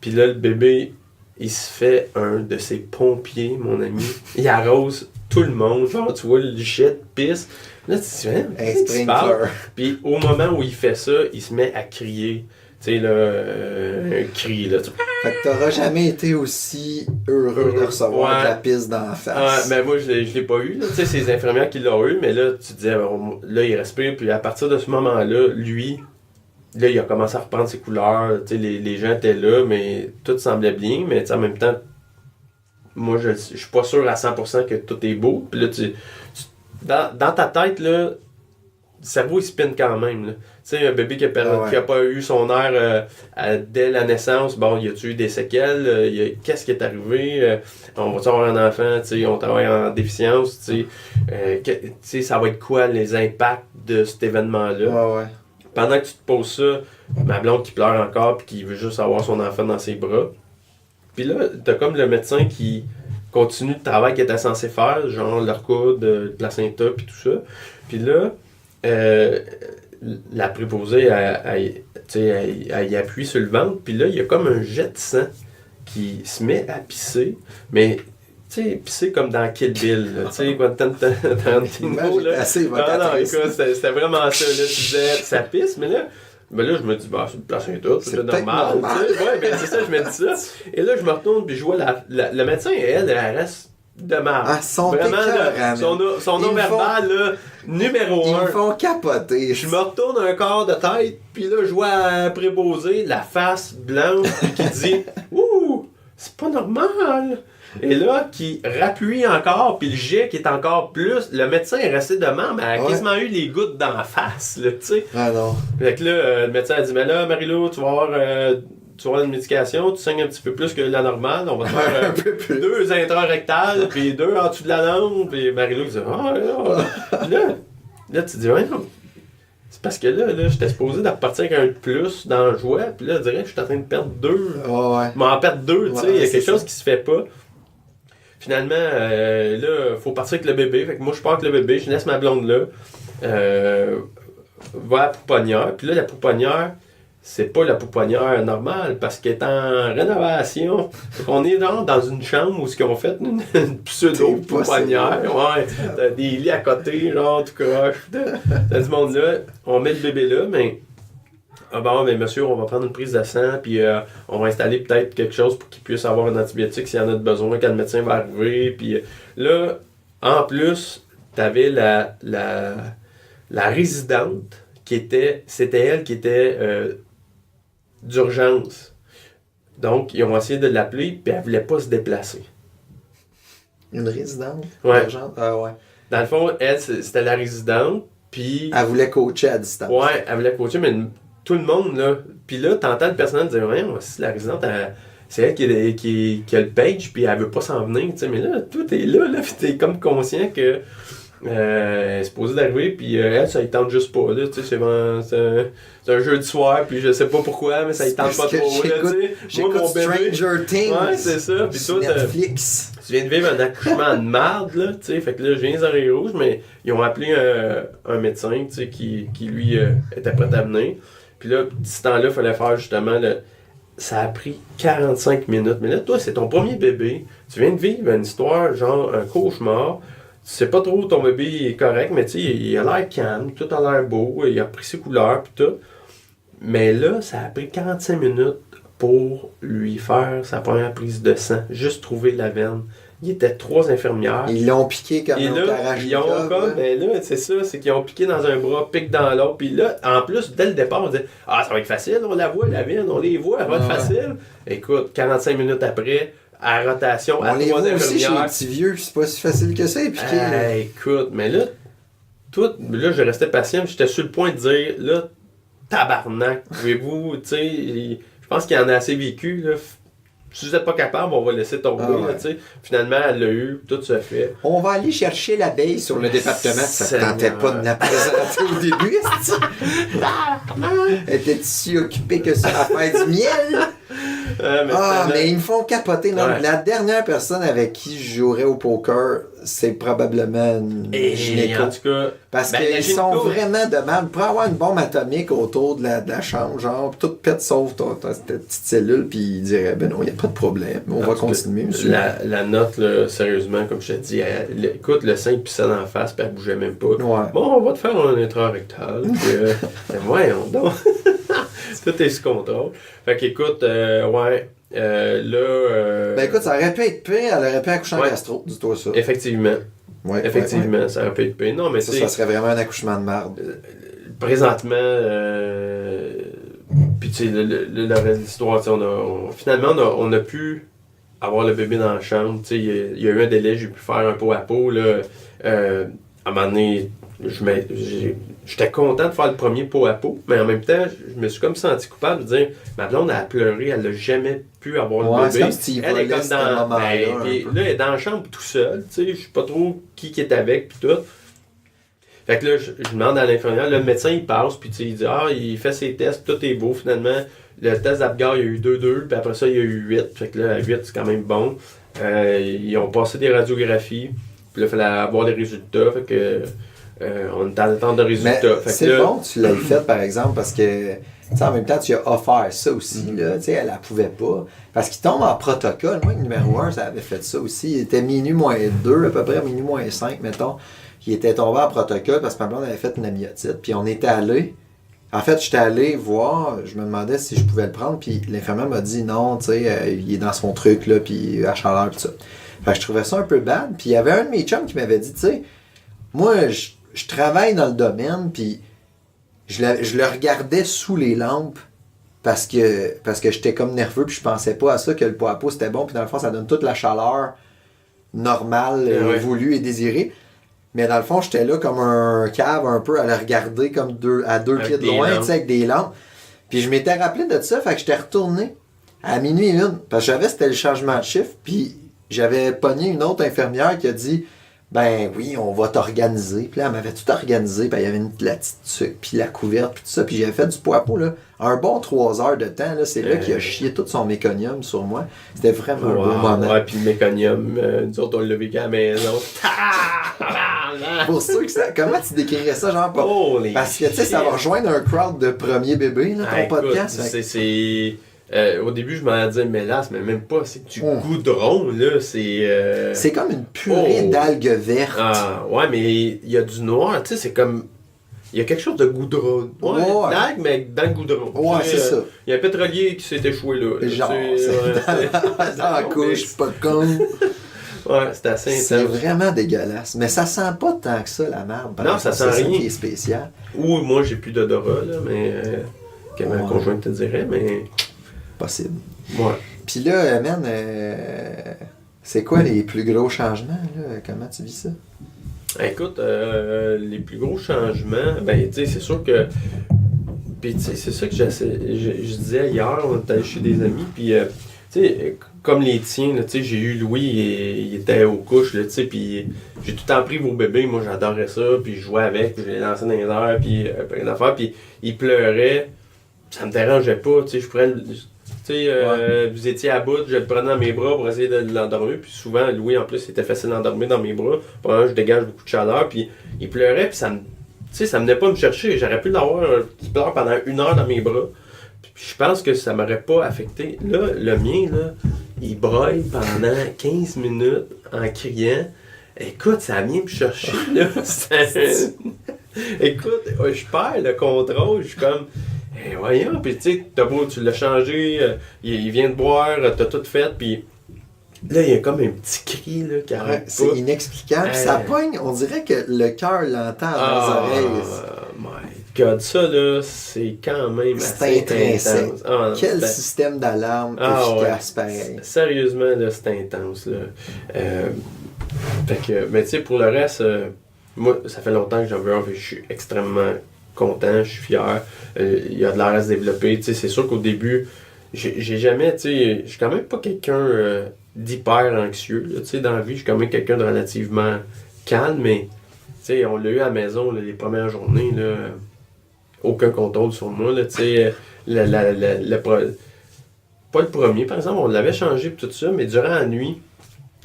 Puis là, le bébé, il se fait un de ses pompiers, mon ami. Il arrose tout le monde. Genre, tu vois, le lichet pisse. Là, tu te dis, qu'est-ce qui se passe? Puis au moment où il fait ça, il se met à crier. Tu sais, là, un cri, là. Fait que t'auras jamais été aussi heureux de recevoir de la pisse dans la face. Mais moi, je l'ai pas eu, là. Tu sais, c'est les infirmières qui l'ont eu, mais là, tu te disais, là, il respire. Puis à partir de ce moment-là, lui, là, il a commencé à reprendre ses couleurs. Tu sais, les gens étaient là, mais tout semblait bien. Mais en même temps, moi, je suis pas sûr à 100% que tout est beau. Puis là, dans ta tête, là, le cerveau, il spinne quand même. Tu sais, un bébé qui a pas eu son air dès la naissance, bon, y a-tu eu des séquelles? Qu'est-ce qui est arrivé? On va-tu avoir un enfant? On travaille en déficience? Ça va être quoi les impacts de cet événement-là? Pendant que tu te poses ça, ma blonde qui pleure encore puis qui veut juste avoir son enfant dans ses bras. Puis là, t'as comme le médecin qui continue le travail qu'il était censé faire, genre le recoude, le placenta puis tout ça. Puis là, la préposée, elle y appuie sur le ventre, puis là, il y a comme un jet de sang qui se met à pisser, mais tu sais, pisser comme dans Kill Bill, tu sais, Tarantino, là. Non, écoute, c'était vraiment ça, là, tu disais, ça pisse, mais là, je me dis, c'est une place tout, c'est normal, tu sais, ouais, ben c'est ça, je me dis ça, et là, je me retourne, puis je vois le médecin, et elle reste de marre. Ah, vraiment, là, son nom verbal, là, numéro 1. Ils me font capoter. Je me retourne un quart de tête, puis là, je vois un préposé, la face blanche, qui dit « Ouh, c'est pas normal! » Et là, qui rappuie encore, puis le jet qui est encore plus... Le médecin est resté de même, mais a quasiment eu les gouttes dans la face, là, tu sais. Ah non. Fait que là, le médecin a dit « Mais là, Marie-Lou, tu vas avoir une médication, tu saignes un petit peu plus que la normale, on va te faire 2 intrarectales, puis 2 en dessous de la langue, puis Marie-Lou dit « Ah, là, tu dis, ouais, non. C'est parce que là, j'étais supposé de repartir avec un plus dans le jouet, puis là, je dirais que je suis en train de perdre 2. M'en perdre 2, tu sais, il y a quelque chose qui se fait pas. Finalement, là, faut partir avec le bébé. Fait que moi, je pars avec le bébé, je laisse ma blonde là. Va à la pouponnière, puis là, la pouponnière, c'est pas la pouponnière normale parce qu'elle est en rénovation. On est dans une chambre où ils ont fait une pseudo-pouponnière. Ouais, t'as des lits à côté, genre tout croche. T'as du monde là. On met le bébé là, mais mais monsieur, on va prendre une prise de sang, puis on va installer peut-être quelque chose pour qu'il puisse avoir un antibiotique s'il y en a besoin quand le médecin va arriver. Puis là, en plus, t'avais la résidente c'était elle qui était d'urgence. Donc, ils ont essayé de l'appeler, puis elle voulait pas se déplacer. Une résidente? Ouais. D'urgence? Ah ouais. Dans le fond, elle, c'était la résidente, puis... Elle voulait coacher à distance. Ouais, elle voulait coacher, mais tout le monde, là... Puis là, t'entends le personnel dire, ouais, si la résidente, c'est elle qui a le page, puis elle veut pas s'en venir, tu sais. Mais là, tout est là, puis t'es comme conscient que... elle est supposée d'arriver, puis elle, ça y tente juste pas, là, tu sais, c'est un jeudi soir, puis je sais pas pourquoi, mais ça y tente pas trop, là, tu sais. J'écoute Stranger Things. Ouais, c'est ça, puis toi, Netflix. Tu viens de vivre un accouchement de marde, là, tu sais, fait que là, je viens les oreilles rouges, mais ils ont appelé un médecin, tu sais, qui lui, était prêt à venir, puis là, d'ici temps-là, il fallait faire, justement, ça a pris 45 minutes, mais là, toi, c'est ton premier bébé, tu viens de vivre une histoire, genre, un cauchemar. Tu sais pas trop ton bébé est correct, mais tu sais, il a l'air calme, tout a l'air beau, il a pris ses couleurs, pis tout. Mais là, ça a pris 45 minutes pour lui faire sa première prise de sang, juste trouver la veine. Il était 3 infirmières. Ils l'ont piqué comme un Kalachnikov. Ben là, c'est ça, c'est qu'ils ont piqué dans un bras, piqué dans l'autre. Puis là, en plus, dès le départ, on disait « Ah, ça va être facile, on la voit, la veine, on les voit, elle va être facile. » Écoute, 45 minutes après, à rotation, on les voit aussi chez les petits vieux, c'est pas si facile que ça, et piquer. Écoute, mais là, je restais patient, j'étais sur le point de dire, là, tabarnak, pouvez-vous, tu sais, je pense qu'il en a assez vécu, là. Si vous n'êtes pas capable, on va laisser tomber, là, tu sais. Finalement, elle l'a eu, tout se fait. On va aller chercher l'abeille sur le département. Ça ne tentait pas de la présenter au début, elle était si occupée que ça à faire du miel. Mais ils me font capoter. Ouais. La dernière personne avec qui je jouerais au poker, c'est probablement une gynéco. En tout cas, parce qu'ils sont vraiment de mal. Pour avoir une bombe atomique autour de la chambre, genre, tout pète sauf ta petite cellule, puis ils diraient, ben non, il n'y a pas de problème, on va continuer, monsieur. La note, là, sérieusement, comme je te dis, écoute, le sein il pissait dans la face, puis elle bougeait même pas. Ouais. Bon, on va te faire un intrarectal. Voyons donc. Tout est sous contrôle. Fait qu'écoute, ben écoute, ça aurait pu être pire, elle aurait pu accoucher en gastro, dis-toi ça. Effectivement. Ça aurait pu être pire. Non, mais ça serait vraiment un accouchement de marde. Présentement, puis tu sais, le reste de l'histoire, finalement, on a pu avoir le bébé dans la chambre. Tu sais, il y a eu un délai, j'ai pu faire un pot à pot, là. À un moment donné, j'étais content de faire le premier pot à pot, mais en même temps, je me suis comme senti coupable de dire ma blonde a pleuré, elle n'a jamais pu avoir le bébé. Elle est comme dans là, elle est dans la chambre tout seule, tu sais, je sais pas trop qui est avec puis tout. Fait que là, je demande à l'infirmière, le médecin il passe, puis il dit il fait ses tests, tout est beau finalement. Le test d'Apgar, il y a eu 2, puis après ça, il y a eu 8. Fait que là, à 8, c'est quand même bon. Ils ont passé des radiographies, puis là, il fallait avoir les résultats. Fait que on est en attente de résultats. Mais c'est bon que tu l'aies fait, par exemple, parce que, tu sais, en même temps, tu as offert ça aussi, là, tu sais, elle pouvait pas. Parce qu'il tombe en protocole. Moi, le numéro 1, ça avait fait ça aussi. Il était minuit moins 2, à peu près, minuit moins 5, mettons. Il était tombé en protocole parce que ma blonde avait fait une amniotite. Puis on était allé. En fait, j'étais allé voir, je me demandais si je pouvais le prendre, puis l'infirmière m'a dit non, tu sais, il est dans son truc, là, puis à chaleur, tout ça. Fait que je trouvais ça un peu bad. Puis il y avait un de mes chums qui m'avait dit, tu sais, moi, je travaille dans le domaine, puis je le regardais sous les lampes parce que j'étais comme nerveux, puis je pensais pas à ça, que le pot à pot c'était bon, puis dans le fond, ça donne toute la chaleur normale, voulue et désirée. Mais dans le fond, j'étais là comme un cave un peu à le regarder comme à deux pieds de loin, tu sais, avec des lampes. Puis je m'étais rappelé de ça, fait que j'étais retourné à minuit 1. Parce que je savais que c'était le changement de chiffre. Puis j'avais pogné une autre infirmière qui a dit ben oui, on va t'organiser. Puis là, elle m'avait tout organisé. Puis il y avait la petite sucre, puis la couverte, puis tout ça. Puis j'avais fait du pot à pot, là. Un bon 3 heures de temps, là. C'est là qu'il a chié tout son méconium sur moi. C'était vraiment un beau moment. Ouais, puis le méconium, nous autres, on l'a vécu à la maison. Pour ceux que ça. Comment tu décrirais ça, genre pas? Parce que tu sais, ça va rejoindre un crowd de premier bébé, là, ton podcast. Au début, je m'en disais, mais là, c'est même pas, c'est du goudron, là, c'est... C'est comme une purée d'algues vertes. Ah, ouais, mais il y a du noir, tu sais, c'est comme... Il y a quelque chose de goudron. D'algues, mais dans le goudron. Ouais, c'est ça. Il y a un pétrolier qui s'est échoué là. Genre, c'est dans la couche, pas con. Ouais, c'est assez intense. C'est vraiment dégueulasse. Mais ça sent pas tant que ça, la merde. Non, ça sent rien. C'est ça qui est spécial. Ou moi, j'ai plus d'odorat, là, mais... que ma conjointe te dirait, mais... Possible. Ouais. Puis là, man, c'est quoi les plus gros changements, là? Comment tu vis ça? Écoute, les plus gros changements, ben, tu sais, c'est sûr que... Puis, tu sais, c'est ça que je disais hier, on était allé chez des amis, puis, tu sais, comme les tiens, tu sais, j'ai eu Louis, il était aux couches, là, tu sais, puis j'ai tout le temps pris vos bébés, moi, j'adorais ça, puis je jouais avec, puis je les lançais dans les airs, puis plein d'affaires, puis il pleurait, ça me dérangeait pas, tu sais, je prenais... Tu sais, vous étiez à bout, je le prenais dans mes bras pour essayer de l'endormir. Puis souvent, Louis, en plus, c'était facile d'endormir dans mes bras. Pendant que je dégage beaucoup de chaleur. Puis il pleurait, puis ça me venait pas me chercher. J'aurais pu l'avoir qui pleure pendant 1 heure dans mes bras. Puis je pense que ça m'aurait pas affecté. Là, le mien, là, il broille pendant 15 minutes en criant. Écoute, ça vient me chercher, là. Écoute, je perds le contrôle. Je suis comme... Eh voyons, puis tu sais, tu l'as changé, il vient de boire, t'as tout fait, puis là, il y a comme un petit cri là, qui arrête pas. C'est inexplicable, ça pogne, on dirait que le cœur l'entend dans les oreilles. Oh my God, ça là, c'est quand même assez intense. Quel système d'alarme efficace, pareil. Sérieusement, là, c'est intense, là. Fait que, mais tu sais, pour le reste, moi, ça fait longtemps que j'en veux un, je suis extrêmement content, je suis fier, il y a de l'air à se développer, tu sais, c'est sûr qu'au début, j'ai jamais, tu sais, je suis quand même pas quelqu'un d'hyper anxieux, tu sais, dans la vie, je suis quand même quelqu'un de relativement calme, mais, tu sais, on l'a eu à la maison, là, les premières journées, là, aucun contrôle sur moi, là, tu sais, pas le premier, par exemple, on l'avait changé pour tout ça, mais durant la nuit,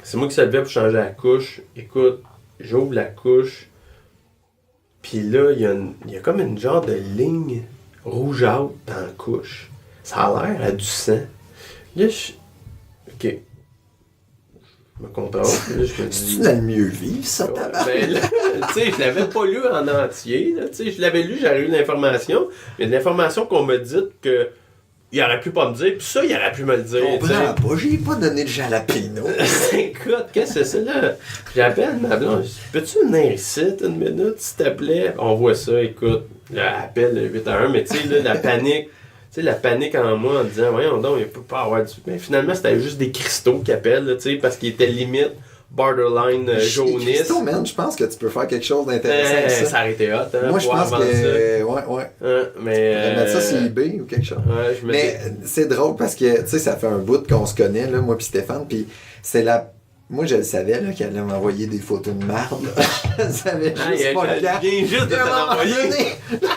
c'est moi qui se levais pour changer la couche, écoute, j'ouvre la couche, puis là, il y a comme une genre de ligne rougeâtre dans la couche. Ça a l'air à du sang. Là, OK. Je me contrôle. Là, je me dis... C'est-tu dans le mieux vivre, ça, tabac? Ben là, tu sais, je l'avais pas lu en entier. Tu sais, je l'avais lu, j'avais eu l'information. Mais l'information qu'on m'a dit que il aurait pu pas me dire, puis ça, il aurait pu me le dire. Je comprends pas, j'ai pas donné de jalapeno. Écoute, qu'est-ce que c'est ça, là? J'appelle ma blonde, je dis, peux-tu venir ici une minute, s'il te plaît? On voit ça, écoute, appelle 8 à 1, mais tu sais, là, la panique en moi en disant, voyons donc, il peut pas avoir du... Mais finalement, c'était juste des cristaux qui appellent, tu sais, parce qu'ils étaient limite borderline jaunisse. Cristaux, man, je pense que tu peux faire quelque chose d'intéressant. Ça aurait été hot, hein. Moi, je pense que... Ouais. Mais... Tu pourrais mettre ça sur eBay ou quelque chose. Ouais, mais c'est drôle parce que, tu sais, ça fait un bout qu'on se connaît, là, moi puis Stéphane, puis c'est la... Moi, je le savais, là, qu'elle allait m'envoyer des photos de marde. Je savais juste pas le cas. Viens juste de t'envoyer.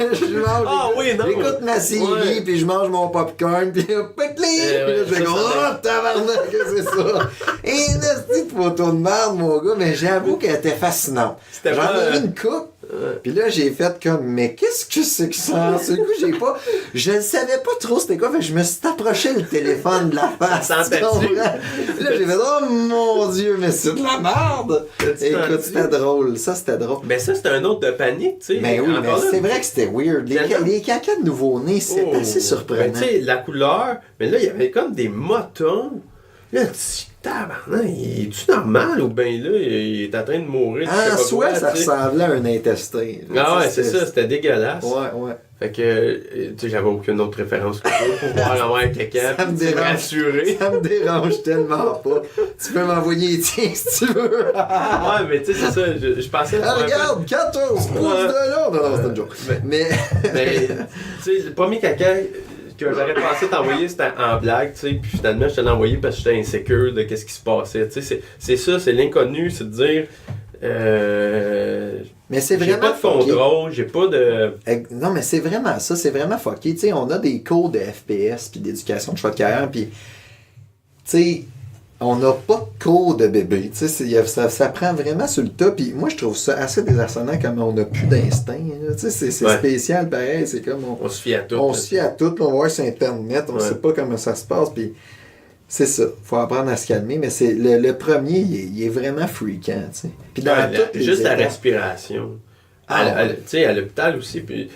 Je mange, j'écoute ma série, puis je mange mon popcorn, puis je fais comme, oh, tabarnak, que c'est ça? Et une petite photo de marde, mon gars, mais j'avoue qu'elle était fascinante. J'en ai eu une coupe, Puis là, j'ai fait comme, mais qu'est-ce que c'est que ça? Sur le coup, je ne savais pas trop c'était quoi, fait que je me suis approché le téléphone de la face. Là, j'ai fait, oh mon Dieu, mais c'est de la merde! Écoute, c'était drôle. Ça, c'était drôle. Mais ça, c'était un autre de panique, tu sais. Mais oui, mais c'est vrai que c'était weird. Les cacas de nouveau-nés, c'est assez surprenant. Tu sais, la couleur, mais là, il y avait comme des motons. Là, tu tabarnak, il est-tu normal ou bien là, il est en train de mourir? En soi, ça ressemblait à un intestin. Ah ouais, c'est ça, c'était dégueulasse. Ouais. Fait que, tu sais, j'avais aucune autre référence que ça pour voir avoir un caca. Ça me dérange. Ça me dérange tellement pas. Tu peux m'envoyer les tiens si tu veux. Ouais, mais tu sais, c'est ça, je pensais... regarde, 14 pouces de là! Non, c'est une joke. Mais tu sais, le premier caca que j'aurais pensé t'envoyer, c'était en blague, tu sais, puis finalement, je te l'ai envoyé parce que j'étais insécure de qu'est-ce qui se passait, tu sais, c'est ça, c'est l'inconnu, c'est de dire... mais c'est vraiment j'ai pas de fond drôle, j'ai pas de... Non, mais c'est vraiment ça, c'est vraiment fucké. Tu sais, on a des cours de FPS puis d'éducation de choix de carrière, puis tu sais, on n'a pas de cours de bébé. Tu sais, ça prend vraiment sur le tas. Puis moi, je trouve ça assez désarçonnant comme on n'a plus d'instinct. Tu sais, c'est spécial pareil. C'est comme on se fie à tout. On se fie à tout. On va voir sur Internet. On sait pas comment ça se passe. Puis c'est ça. Faut apprendre à se calmer. Mais c'est le premier, il est vraiment freakant. Tu sais. Puis dans juste la respiration. Tu sais, à l'hôpital aussi. Puis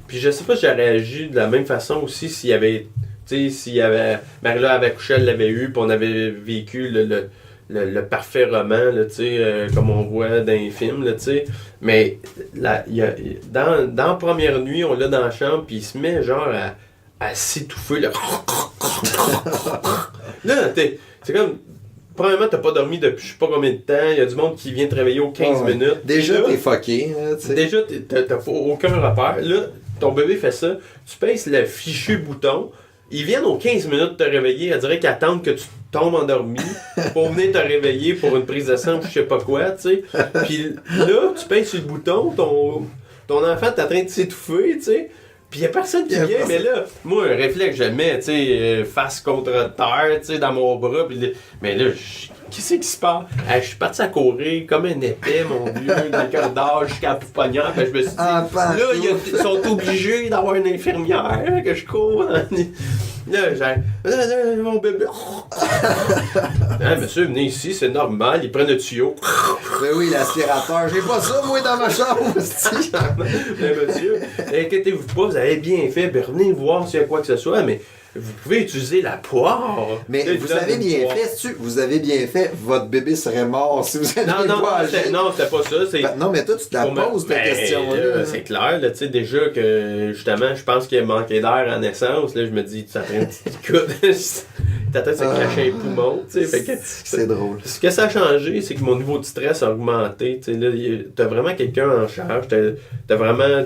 je sais pas si j'ai réagi de la même façon aussi s'il y avait... Tu sais, s'il y avait... Marie-Laure avait couché, elle l'avait eu, puis on avait vécu le parfait roman, là, tu sais, comme on voit dans les films, là, tu sais. Mais dans la première nuit, on l'a dans la chambre, puis il se met genre à s'étouffer, là. Là, c'est comme... Premièrement, t'as pas dormi depuis je sais pas combien de temps, il y a du monde qui vient travailler aux 15 minutes. Déjà, t'es fucké. Déjà, t'as aucun repère. Là, ton bébé fait ça, tu pèses le fichu bouton, ils viennent aux 15 minutes te réveiller, elle dirait qu'ils attendent que tu tombes endormi pour venir te réveiller pour une prise de sang ou je sais pas quoi, tu sais. Puis là, tu pèses sur le bouton, ton enfant est en train de s'étouffer, tu sais. Puis il y a personne qui vient, mais là, moi, un réflexe, je le mets, tu sais, face contre terre, tu sais, dans mon bras. Mais là, qu'est-ce qui se passe? Je suis parti à courir comme un épais, mon vieux, dans le corridor jusqu'à la pouponnière. Puis je me suis dit, là, ils sont obligés d'avoir une infirmière, que je cours. Là, j'ai mon bébé. Monsieur, venez ici, c'est normal, ils prennent le tuyau. Mais oui, l'aspirateur, j'ai pas ça, moi, dans ma chambre. Mais monsieur, inquiétez-vous pas, vous avez bien fait, ben, revenez voir s'il y a quoi que ce soit, mais vous pouvez utiliser la poire. Mais vous avez bien fait, vous avez bien fait, votre bébé serait mort si vous aviez pas agi. Non, c'était pas ça. Non, mais toi, tu te la poses, ta question-là. C'est clair, là, tu sais, déjà que, justement, je pense qu'il a manqué d'air en naissance, là, je me dis, tu es en train de t'as peut-être se cracher les poumons, tu sais. C'est drôle. Ce que ça a changé, c'est que mon niveau de stress a augmenté, tu sais, là, t'as vraiment quelqu'un en charge, t'as vraiment...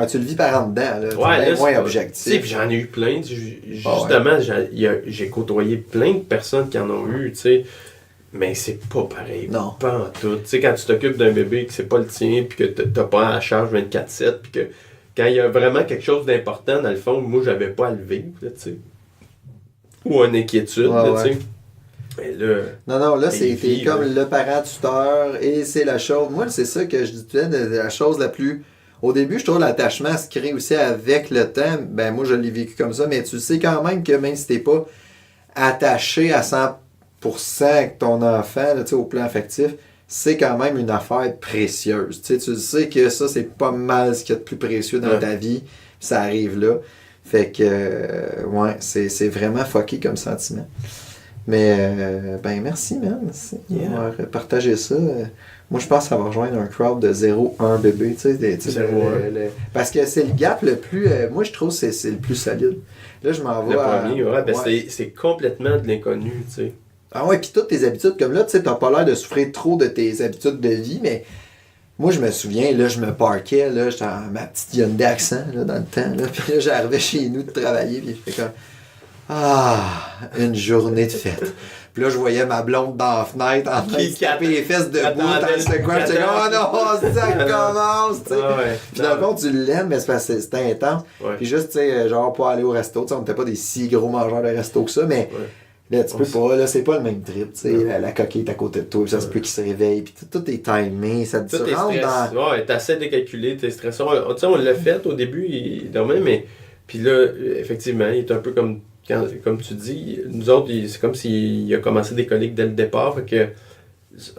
tu le vis par en dedans, là. Ouais, là, moins objectif. Puis j'en ai eu plein. Justement, j'ai côtoyé plein de personnes qui en ont eu, tu sais. Mais c'est pas pareil. Non. Pas en tout. Tu sais, quand tu t'occupes d'un bébé que c'est pas le tien, puis que t'as pas à la charge 24/7, puis que quand il y a vraiment quelque chose d'important, dans le fond, moi, j'avais pas à le vivre, là, tu sais. Ou une inquiétude, tu sais. Mais là... Non, là, c'était comme le parent tuteur, et c'est la chose... Moi, c'est ça que je disais, la chose la plus... Au début, je trouve l'attachement se crée aussi avec le temps. Ben moi, je l'ai vécu comme ça, mais tu sais quand même que même si t'es pas attaché à 100% avec ton enfant, là, au plan affectif, c'est quand même une affaire précieuse. Tu sais que ça, c'est pas mal ce qu'il y a de plus précieux dans ta vie. Ça arrive là. Fait que, ouais, c'est vraiment fucké comme sentiment. Mais, ben merci, man. On va partager ça. Moi, je pense que ça va rejoindre un crowd de 0-1 bébé. Parce que c'est le gap le plus... moi, je trouve que c'est le plus solide. Là, je m'en vais le premier, c'est complètement de l'inconnu, tu sais. Ah ouais, puis toutes tes habitudes. Comme là, tu sais, t'as pas l'air de souffrir trop de tes habitudes de vie, mais moi, je me souviens, là, je me parquais, là, j'étais en ma petite Hyundai Accent, là, dans le temps, là. Puis là, j'arrivais chez nous de travailler, puis je fais comme... une journée de fête. Puis là, je voyais ma blonde dans la fenêtre en train de taper les fesses debout dans le second. J'étais comme, oh non, ça commence, tu sais. Puis dans le fond, tu l'aimes, mais c'est parce que c'était intense. Puis juste, tu sais, genre, pas aller au resto. Tu sais, on n'était pas des si gros mangeurs de resto que ça, mais Là, tu peux pas, là, c'est pas le même trip, tu sais. La coquille est à côté de toi, puis ça se peut qu'il se réveille, puis tout est timé, ça te rend dans... Ouais, t'essaies de calculer, t'es stressé. On l'a fait au début, il dormait, mais... Puis là, effectivement, il est un peu comme tu dis, nous autres, c'est comme s'il a commencé des coliques dès le départ, fait que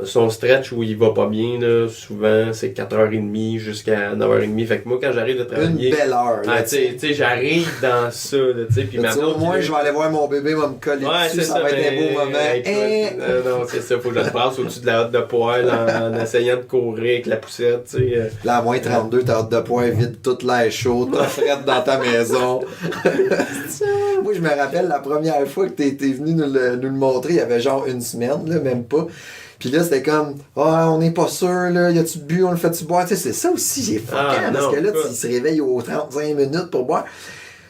son stretch où il va pas bien, là, souvent, c'est 4h30 jusqu'à 9h30. Fait que moi, quand j'arrive de travailler... Une belle heure, là, tu sais, j'arrive dans ça, là, tu sais, puis au moins, je vais aller voir mon bébé, va me coller dessus, ça va être un beau moment. Non, c'est ça, faut que je le passe au-dessus de la hotte de poêle en essayant de courir avec la poussette, tu sais. Là, à moins 32, ta hotte de poêle vide toute l'air chaud, t'as frette dans ta maison. Moi, je me rappelle la première fois que t'es venu nous le montrer, il y avait genre une semaine, là, même pas. Puis là, c'était comme, on n'est pas sûr, là, y a-tu bu, on le fait-tu boire? Tu sais, c'est ça aussi, c'est fuckant, parce que là, il se réveille aux 35 minutes pour boire.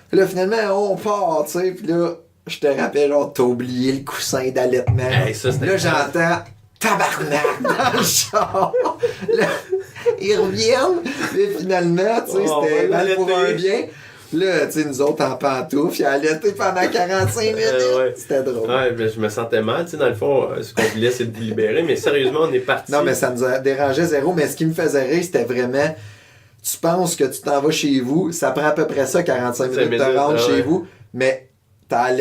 Puis là, finalement, on part, tu sais, puis là, je te rappelle, genre, t'as oublié le coussin d'allaitement. Hey, là, j'entends tabarnak dans le char. Là, ils reviennent, mais finalement, tu sais, c'était mal pour un bien. Là, tu sais, nous autres en pantoufles, il a allaité pendant 45 minutes. C'était drôle. Ouais, ben, je me sentais mal, tu sais, dans le fond, ce qu'on voulait, c'est de libérer, mais sérieusement, on est parti. Non, mais ça nous a dérangé zéro, mais ce qui me faisait rire, c'était vraiment, tu penses que tu t'en vas chez vous, ça prend à peu près ça, 45 minutes de rendre chez vous, mais ta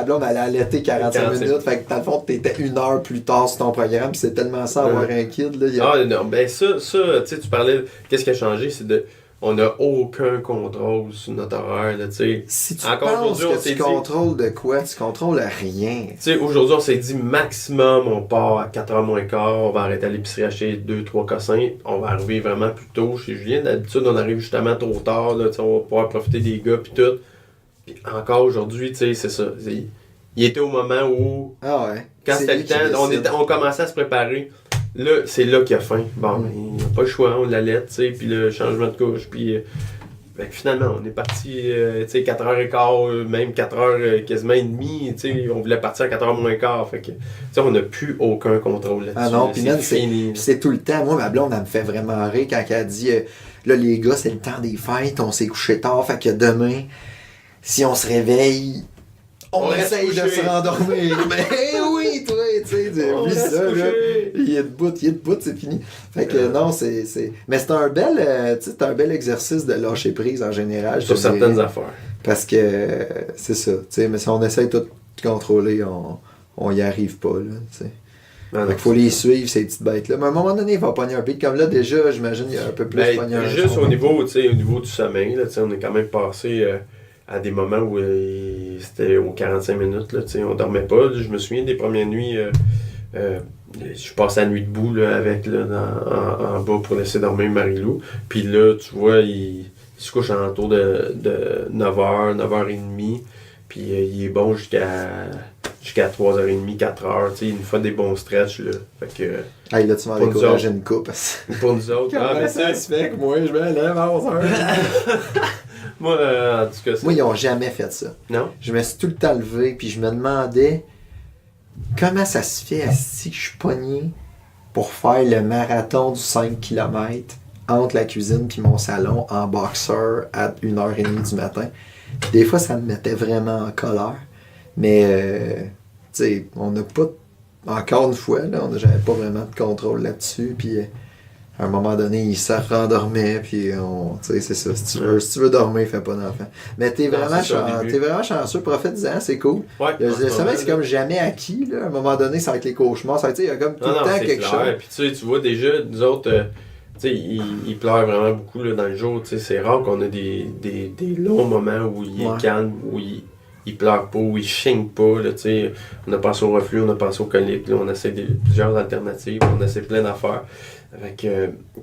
blonde, elle a allaité 45 minutes, fait que dans le fond, t'étais 1 heure plus tard sur ton programme, pis c'est tellement ça, avoir un kid, là. Ah, non, ben ça, tu sais, tu parlais, qu'est-ce qui a changé, c'est de... On n'a aucun contrôle sur notre horaire, là, tu sais. Si tu penses que tu contrôles de quoi, tu contrôles rien. Tu sais, aujourd'hui, on s'est dit maximum, on part à 4h moins quart, on va arrêter à l'épicerie acheter 2-3 cossins, on va arriver vraiment plus tôt chez Julien. D'habitude, on arrive justement trop tard, là, tu sais, on va pouvoir profiter des gars pis tout. Puis encore aujourd'hui, tu sais, c'est ça. Il était au moment où... Ah ouais. Quand c'était le temps, on commençait à se préparer. Là, c'est là qu'il a faim. Bon, il n'a pas le choix, on l'allait, tu sais, puis le changement de couche, puis... finalement, on est parti, tu sais, 4h15, même 4h quasiment et demie, tu sais, on voulait partir à 4h moins quart, fait que, tu sais, on n'a plus aucun contrôle là-dessus. Ah non, puis même, c'est tout le temps. Moi, ma blonde, elle me fait vraiment rire quand elle dit, là, les gars, c'est le temps des fêtes, on s'est couché tard, fait que demain, si on se réveille... On essaye de se rendormir. Mais oui, toi, tu sais, oublie ça, là. Il est debout, c'est fini. Fait que non, c'est... Mais c'est un bel exercice de lâcher prise en général. Sur certaines affaires. Parce que c'est ça, tu sais, mais si on essaye tout de contrôler, on y arrive pas, là, tu sais. Fait qu'il faut les suivre, ces petites bêtes-là. Mais à un moment donné, il va pogner un beat. Comme là, déjà, j'imagine, il y a un peu plus pogné un juste au niveau du sommeil, là, tu sais, on est quand même passé... à des moments où c'était aux 45 minutes, là, on dormait pas. Je me souviens des premières nuits, je passais la nuit debout là, avec là, en bas pour laisser dormir Marie-Lou. Puis là, tu vois, il se couche en tour de 9h, 9h30. Puis il est bon jusqu'à 3h30, 4h. Il nous fait des bons stretches. Là. Fait que, là, tu m'en décourages une coupe. Pour nous autres. Mais ça se fait que moi, je me lève à 11h. Moi, en tout cas, moi, ils ont jamais fait ça. Non? Je me suis tout le temps levé, puis je me demandais comment ça se fait si je suis pogné pour faire le marathon du 5 km entre la cuisine puis mon salon en boxeur à 1h30 du matin. Puis des fois, ça me mettait vraiment en colère. Mais, tu sais, on n'a pas... Encore une fois, là, j'avais pas vraiment de contrôle là-dessus, puis... À un moment donné, il se rendormait, puis tu sais, c'est ça. Si tu veux dormir, fais pas d'enfant. Mais t'es vraiment chanceux, profite-en, c'est cool. Ouais, le sommeil, c'est comme jamais acquis, là. À un moment donné, ça va être les cauchemars, il y a comme tout le temps quelque chose. Puis tu vois déjà, nous autres, tu sais, il pleure vraiment beaucoup là, dans le jour. Tu sais, c'est rare qu'on a des longs moments où il est calme, où il pleure pas, où il chigne pas. Là, tu sais. On a pensé au reflux, on a pensé au colique, là, on essaie plusieurs alternatives, on essaie plein d'affaires.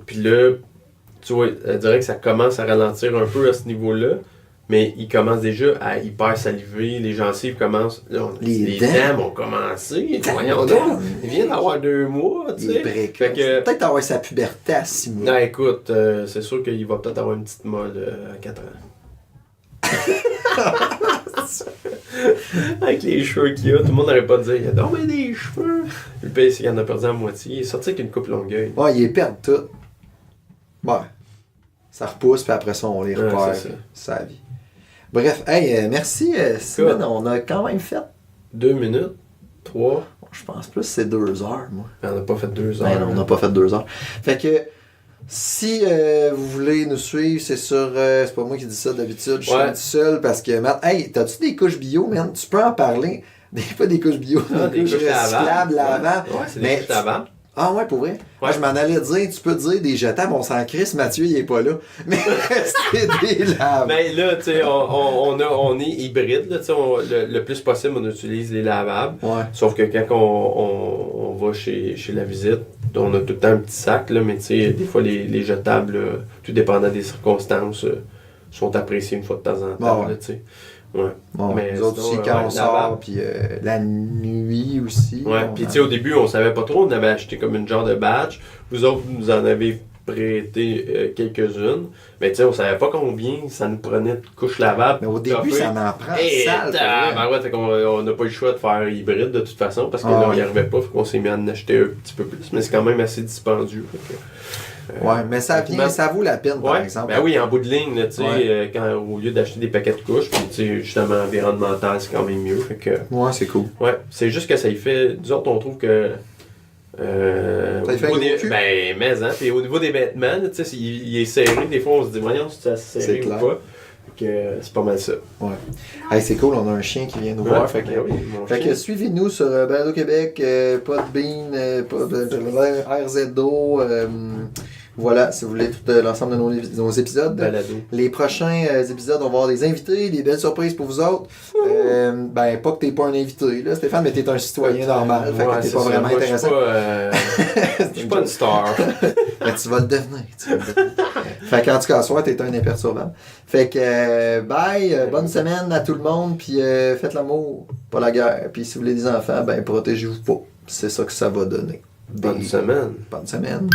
Puis là, tu vois, je dirais que ça commence à ralentir un peu à ce niveau-là, mais il commence déjà à hyper saliver, les gencives commencent... Là, les dents ont commencé, voyons donc, il vient d'avoir 2 mois, tu sais. Peut-être avoir sa puberté à 6 mois. Non, écoute, c'est sûr qu'il va peut-être avoir une petite molle à 4 ans. Avec les cheveux qu'il a, tout le monde n'aurait pas de dire il a dormi des cheveux. Le pire, c'est qu'il en a perdu à moitié. Il est sorti avec une coupe longueuil. Ouais, il est perdu tout. Ouais. Ça repousse, puis après ça, on les repère. C'est sa vie. Bref, hey, merci Simon. On a quand même fait 2 minutes? 3? Je pense plus que c'est 2 heures, moi. On n'a pas fait 2 heures. Ben non, on n'a pas fait 2 heures. Fait que, si vous voulez nous suivre, c'est sur... c'est pas moi qui dis ça d'habitude, je suis tout seul parce que... Hey, t'as-tu des couches bio, man? Tu peux en parler. Pas des couches bio, des couches recyclables, lavables. Ouais, c'est des couches lavables. Ah ouais, pour vrai? Ouais. Je m'en allais dire, tu peux dire des jetables, on s'en crisse, Mathieu, il est pas là. Mais c'est des lavables. Mais là, tu sais, on est hybride, là, tu sais, le plus possible, on utilise les lavables. Ouais. Sauf que quand on va chez la visite, on a tout le temps un petit sac, là, mais tu sais, des fois, les jetables, là, tout dépendant des circonstances, sont appréciés une fois de temps en temps, ouais. là, tu sais. Ouais. Bon, mais nous autres aussi, quand on sort, puis la nuit aussi. Ouais, puis tu sais, au début, on savait pas trop, on avait acheté comme une genre de badge. Vous autres, vous nous en avez prêté quelques-unes. Mais tu sais, on savait pas combien ça nous prenait de couches lavables. Mais au début, ça m'en prend sale. Ben ouais, fait qu'on n'a pas eu le choix de faire hybride de toute façon, parce que là, on y arrivait pas, fait qu'on s'est mis à en acheter un petit peu plus. Mais c'est quand même assez dispendieux. Ouais, mais ça vaut la peine, par exemple. Ben oui, en bout de ligne, tu sais, au lieu d'acheter des paquets de couches, puis tu sais, justement, environnemental, c'est quand même mieux. Fait que, ouais, c'est cool. Ouais, c'est juste que ça y fait. Nous autres, on trouve que. Ça y fait un gros cul. Ben, mais, hein, puis au niveau des vêtements, tu sais, il est serré, des fois, on se dit, voyons si c'est assez serré ou pas. Fait que c'est pas mal ça. Ouais. Hey, c'est cool, on a un chien qui vient nous voir. Fait que suivez-nous sur Balado Québec, Podbean, RZO. Voilà, si vous voulez tout l'ensemble de nos épisodes. Balado. Les prochains épisodes, on va avoir des invités, des belles surprises pour vous autres. Ben, pas que t'es pas un invité, là, Stéphane, mais t'es un citoyen normal. Fait que t'es pas vraiment intéressant. Je suis pas une star. Mais tu vas le devenir. Fait qu'en tout cas, ce soir, t'es un imperturbable. Fait que, bye, bonne semaine à tout le monde, puis faites l'amour, pas la guerre. Puis si vous voulez des enfants, ben, protégez-vous pas. C'est ça que ça va donner. Bonne semaine. Bonne semaine.